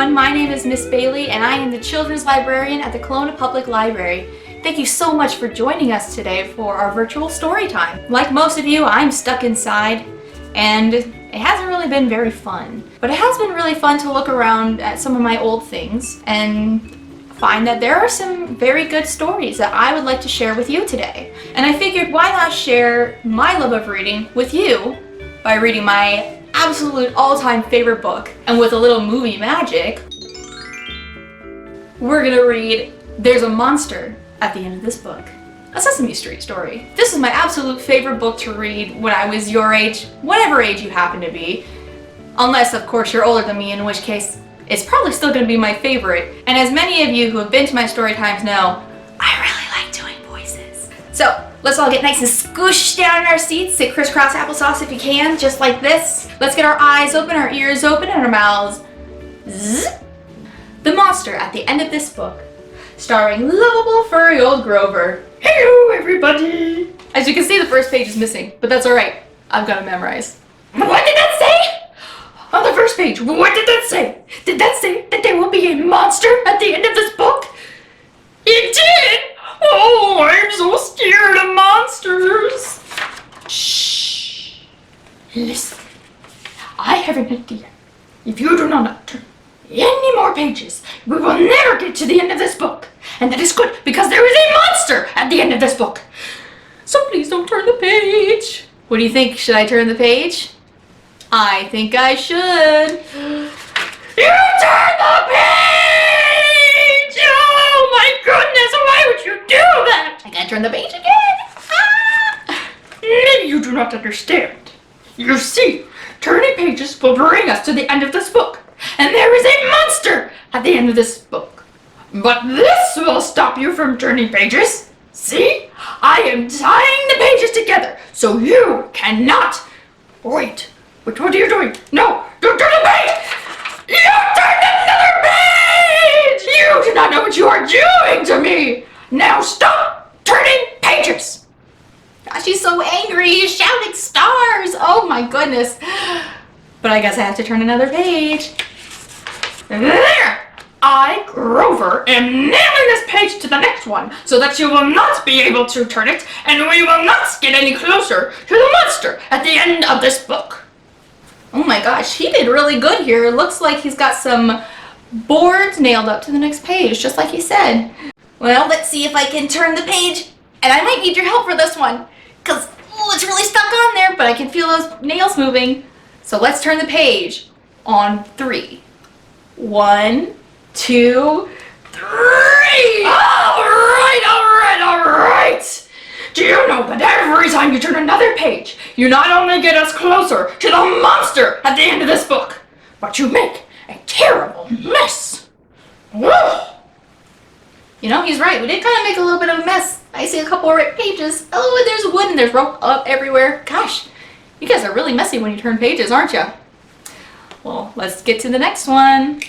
everyone, my name is Miss Bailey and I am the Children's Librarian at the Kelowna Public Library. Thank you so much for joining us today for our virtual story time. Like most of you, I'm stuck inside and it hasn't really been very fun. But it has been really fun to look around at some of my old things and find that there are some very good stories that I would like to share with you today. And I figured why not share my love of reading with you by reading my absolute all-time favorite book. And with a little movie magic, we're gonna read There's a Monster at the End of This Book, a Sesame Street story. This is my absolute favorite book to read when I was your age, whatever age you happen to be. Unless, of course, you're older than me, in which case it's probably still gonna be my favorite. And as many of you who have been to my story times know, I really like doing voices. So, let's all get nice and scooshed down in our seats, sit crisscross applesauce if you can, just like this. Let's get our eyes open, our ears open, and our mouths zzz. The Monster at the End of This Book, starring lovable furry old Grover. Hello everybody! As you can see, the first page is missing, but that's alright. I've got to memorize. What did that say? On the first page, what did that say? Did that say that there will be a monster at the end of this book? It did! Oh, I'm so scared of monsters! Shh! Listen, I have an idea. If you do not turn any more pages, we will never get to the end of this book. And that is good, because there is a monster at the end of this book. So please don't turn the page. What do you think? Should I turn the page? I think I should. You turn the page! Oh my goodness, why would you do that? I gotta turn the page again. Ah! Maybe you do not understand. You see, turning pages will bring us to the end of this book. And there is a monster at the end of this book. But this will stop you from turning pages. See? I am tying the pages together so you cannot. Wait. What are you doing? No! Don't turn the page! You turned another page! You do not know what you are doing to me! Now stop turning pages! Gosh, she's so angry. He's shouting stars. Oh my goodness. But I guess I have to turn another page. There! I, Grover, am nailing this page to the next one so that you will not be able to turn it and we will not get any closer to the monster at the end of this book. Oh my gosh, he did really good here. It looks like he's got some boards nailed up to the next page, just like he said. Well, let's see if I can turn the page. And I might need your help for this one, because it's really stuck on there, but I can feel those nails moving. So let's turn the page on 3. 1, 2, 3! Alright! Do you know that every time you turn another page, you not only get us closer to the monster at the end of this book, but you make a terrible mess. Whoa. You know, he's right. We did kind of make a little bit of a mess. I see a couple of ripped pages. Oh, and there's wood and there's rope up everywhere. Gosh, you guys are really messy when you turn pages, aren't you? Well, let's get to the next one.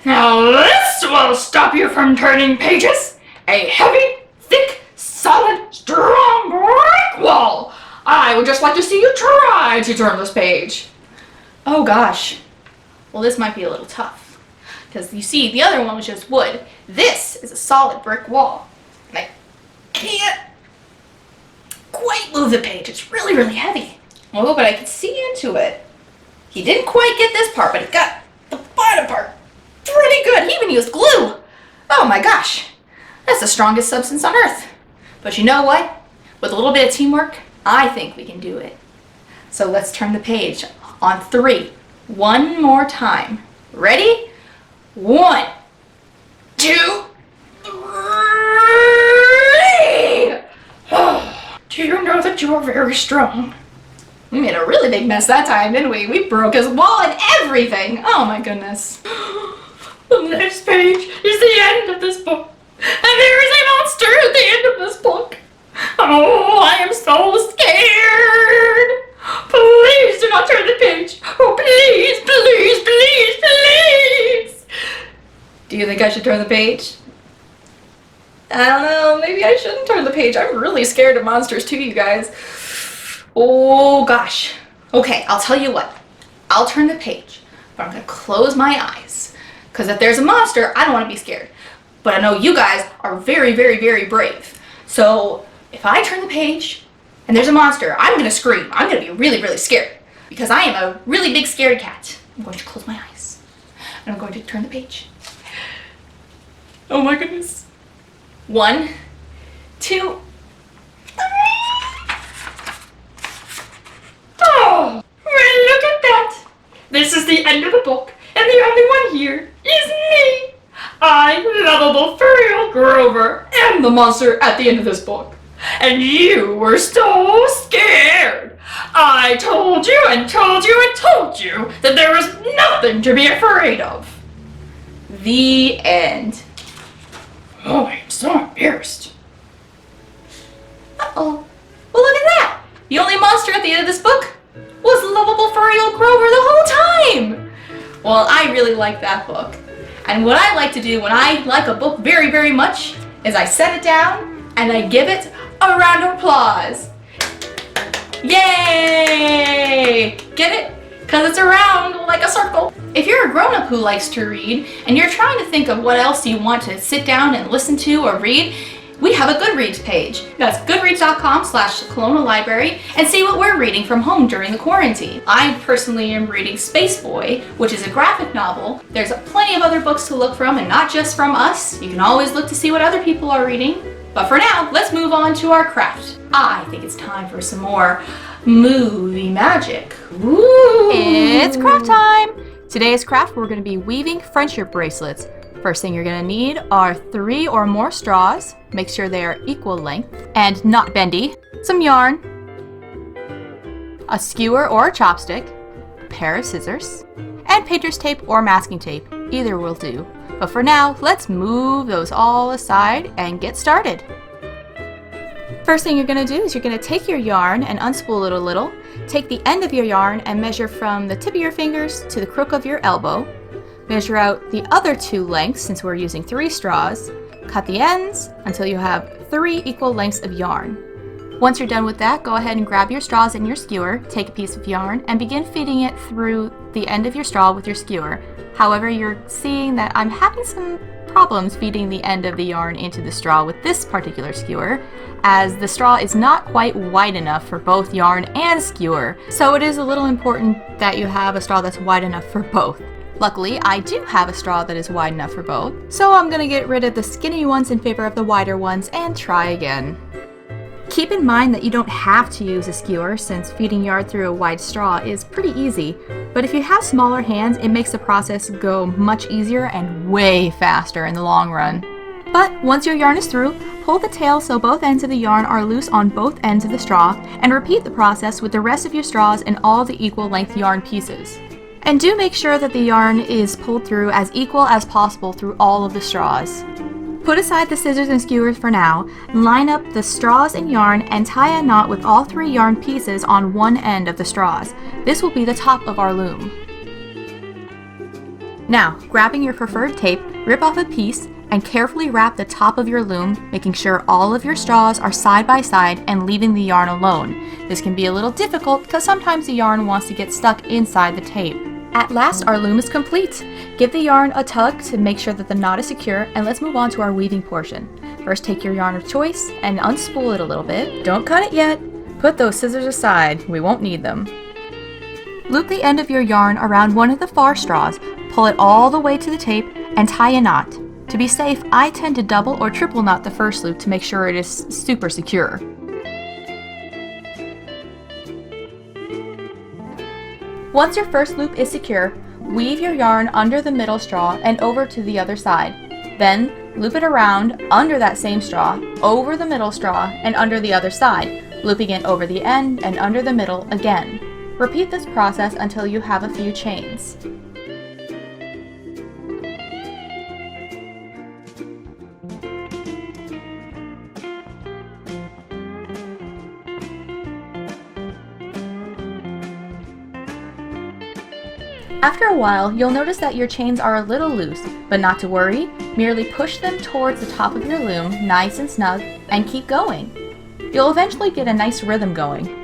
Now this will stop you from turning pages. A heavy, thick, solid, strong brick wall. I would just like to see you try to turn this page. Oh gosh. Well, this might be a little tough. Because you see, the other one was just wood. This is a solid brick wall. And I can't quite move the page. It's really, really heavy. Oh, but I can see into it. He didn't quite get this part, but he got the bottom part pretty good. He even used glue. Oh my gosh. That's the strongest substance on earth. But you know what? With a little bit of teamwork, I think we can do it. So let's turn the page on 3. One more time. Ready? 1, 2, 3! Do you know that you are very strong? We made a really big mess that time, didn't we? We broke his wall and everything. Oh my goodness. The next page is the end of this book. And there is a monster at the end of this book. Oh, I am so scared. Please do not turn the page. Oh, please, please, please, please. Do you think I should turn the page? I don't know. Maybe I shouldn't turn the page. I'm really scared of monsters too, you guys. Oh, gosh. Okay, I'll tell you what. I'll turn the page, but I'm going to close my eyes Because if there's a monster, I don't want to be scared. But I know you guys are very, very, very brave. So if I turn the page and there's a monster, I'm going to scream. I'm going to be really, really scared. Because I am a really big scaredy cat. I'm going to close my eyes. And I'm going to turn the page. Oh my goodness. 1, 2, 3. Oh, well, look at that. This is the end of the book, and the only one here is me. I, lovable Furiel Grover, am the monster at the end of this book. And you were so scared. I told you and told you and told you that there was nothing to be afraid of. The end. Oh, I am so embarrassed. Uh-oh. Well, look at that. The only monster at the end of this book was lovable Furiel Grover the whole time. Well, I really like that book. And what I like to do when I like a book very, very much is I set it down and I give it a round of applause. Yay! Get it? Because it's around like a circle. If you're a grown-up who likes to read and you're trying to think of what else you want to sit down and listen to or read, we have a Goodreads page. That's goodreads.com/Kelowna Library, and see what we're reading from home during the quarantine. I personally am reading Space Boy, which is a graphic novel. There's plenty of other books to look from, and not just from us. You can always look to see what other people are reading. But for now, let's move on to our craft. I think it's time for some more movie magic. Ooh. It's craft time! Today's craft, we're going to be weaving friendship bracelets. First thing you're going to need are 3 or more straws. Make sure they are equal length and not bendy. Some yarn, a skewer or a chopstick, a pair of scissors, and painter's tape or masking tape. Either will do. But for now, let's move those all aside and get started. First thing you're going to do is you're going to take your yarn and unspool it a little. Take the end of your yarn and measure from the tip of your fingers to the crook of your elbow. Measure out the other 2 lengths since we're using 3 straws. Cut the ends until you have 3 equal lengths of yarn. Once you're done with that, go ahead and grab your straws and your skewer, take a piece of yarn, and begin feeding it through the end of your straw with your skewer. However, you're seeing that I'm having some problems feeding the end of the yarn into the straw with this particular skewer, as the straw is not quite wide enough for both yarn and skewer. So it is a little important that you have a straw that's wide enough for both. Luckily, I do have a straw that is wide enough for both, so I'm gonna get rid of the skinny ones in favor of the wider ones and try again. Keep in mind that you don't have to use a skewer since feeding yarn through a wide straw is pretty easy, but if you have smaller hands, it makes the process go much easier and way faster in the long run. But once your yarn is through, pull the tail so both ends of the yarn are loose on both ends of the straw, and repeat the process with the rest of your straws and all the equal length yarn pieces. And do make sure that the yarn is pulled through as equal as possible through all of the straws. Put aside the scissors and skewers for now, line up the straws and yarn and tie a knot with all 3 yarn pieces on one end of the straws. This will be the top of our loom. Now, grabbing your preferred tape, rip off a piece and carefully wrap the top of your loom, making sure all of your straws are side by side and leaving the yarn alone. This can be a little difficult because sometimes the yarn wants to get stuck inside the tape. At last, our loom is complete. Give the yarn a tug to make sure that the knot is secure, and let's move on to our weaving portion. First, take your yarn of choice and unspool it a little bit. Don't cut it yet. Put those scissors aside. We won't need them. Loop the end of your yarn around one of the far straws, pull it all the way to the tape, and tie a knot. To be safe, I tend to double or triple knot the first loop to make sure it is super secure. Once your first loop is secure, weave your yarn under the middle straw and over to the other side. Then, loop it around under that same straw, over the middle straw, and under the other side, looping it over the end and under the middle again. Repeat this process until you have a few chains. After a while, you'll notice that your chains are a little loose, but not to worry, merely push them towards the top of your loom, nice and snug, and keep going. You'll eventually get a nice rhythm going.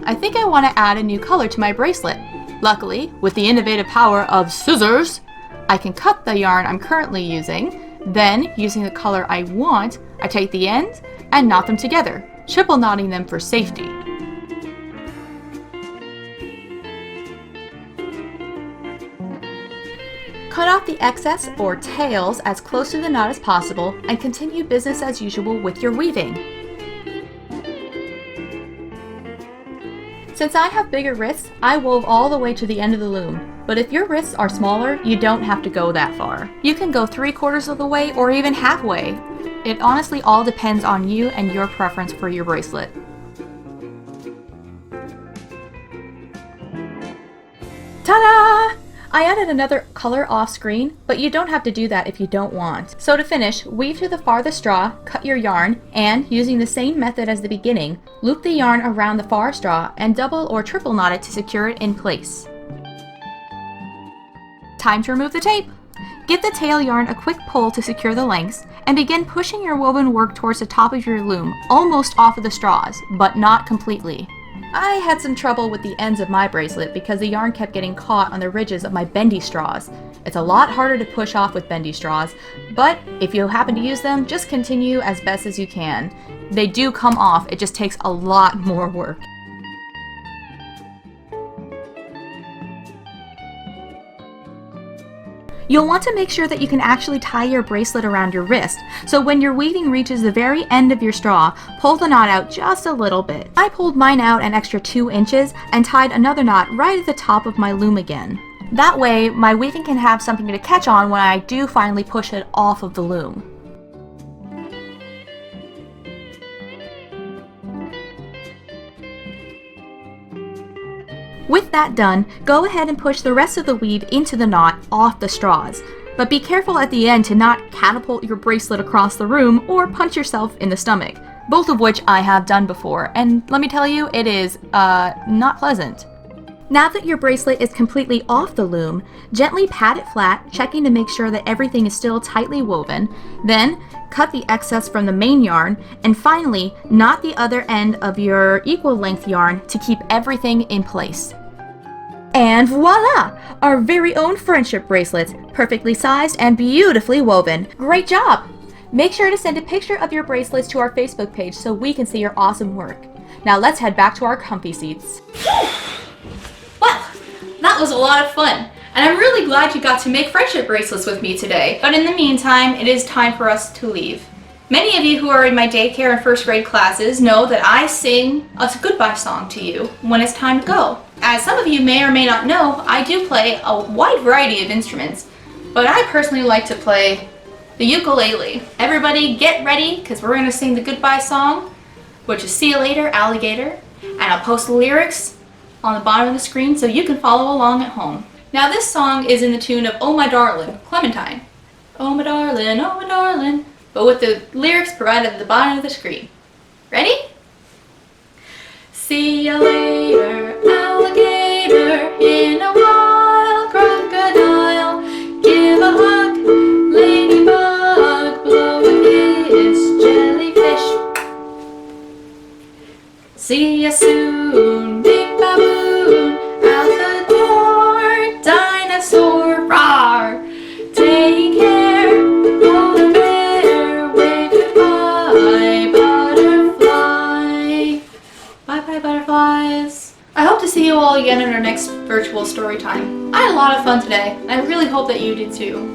I think I want to add a new color to my bracelet. Luckily, with the innovative power of scissors, I can cut the yarn I'm currently using. Then, using the color I want, I take the ends and knot them together, triple knotting them for safety. Cut off the excess or tails as close to the knot as possible and continue business as usual with your weaving. Since I have bigger wrists, I wove all the way to the end of the loom. But if your wrists are smaller, you don't have to go that far. You can go 3/4 of the way or even halfway. It honestly all depends on you and your preference for your bracelet. Ta-da! I added another color off screen, but you don't have to do that if you don't want. So to finish, weave to the farthest straw, cut your yarn, and using the same method as the beginning, loop the yarn around the far straw and double or triple knot it to secure it in place. Time to remove the tape! Give the tail yarn a quick pull to secure the lengths, and begin pushing your woven work towards the top of your loom, almost off of the straws, but not completely. I had some trouble with the ends of my bracelet because the yarn kept getting caught on the ridges of my bendy straws. It's a lot harder to push off with bendy straws, but if you happen to use them, just continue as best as you can. They do come off, it just takes a lot more work. You'll want to make sure that you can actually tie your bracelet around your wrist, so when your weaving reaches the very end of your straw, pull the knot out just a little bit. I pulled mine out an extra 2 inches and tied another knot right at the top of my loom again. That way, my weaving can have something to catch on when I do finally push it off of the loom. With that done, go ahead and push the rest of the weave into the knot off the straws. But be careful at the end to not catapult your bracelet across the room or punch yourself in the stomach, both of which I have done before, and let me tell you, it is, not pleasant. Now that your bracelet is completely off the loom, gently pat it flat, checking to make sure that everything is still tightly woven. Then, cut the excess from the main yarn, and finally, knot the other end of your equal length yarn to keep everything in place. And voila! Our very own friendship bracelets, perfectly sized and beautifully woven. Great job! Make sure to send a picture of your bracelets to our Facebook page so we can see your awesome work. Now let's head back to our comfy seats. Well, that was a lot of fun, and I'm really glad you got to make friendship bracelets with me today. But in the meantime, it is time for us to leave. Many of you who are in my daycare and first grade classes know that I sing a goodbye song to you when it's time to go. As some of you may or may not know, I do play a wide variety of instruments, but I personally like to play the ukulele. Everybody get ready, because we're going to sing the goodbye song, which is See You Later, Alligator, and I'll post the lyrics on the bottom of the screen so you can follow along at home. Now this song is in the tune of Oh My Darling, Clementine. Oh my darling, but with the lyrics provided at the bottom of the screen. Ready? See you later, alligator, in a wild crocodile. Give a hug, ladybug, blow a kiss, jellyfish. See you soon, big baboon, out the door, dinosaur, roar. Take care, polar bear, wave goodbye, butterfly. Bye-bye, butterflies. I hope to see you all again in our next virtual story time. I had a lot of fun today, and I really hope that you did too.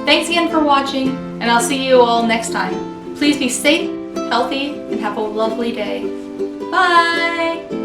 Thanks again for watching, and I'll see you all next time. Please be safe, healthy, and have a lovely day. Bye!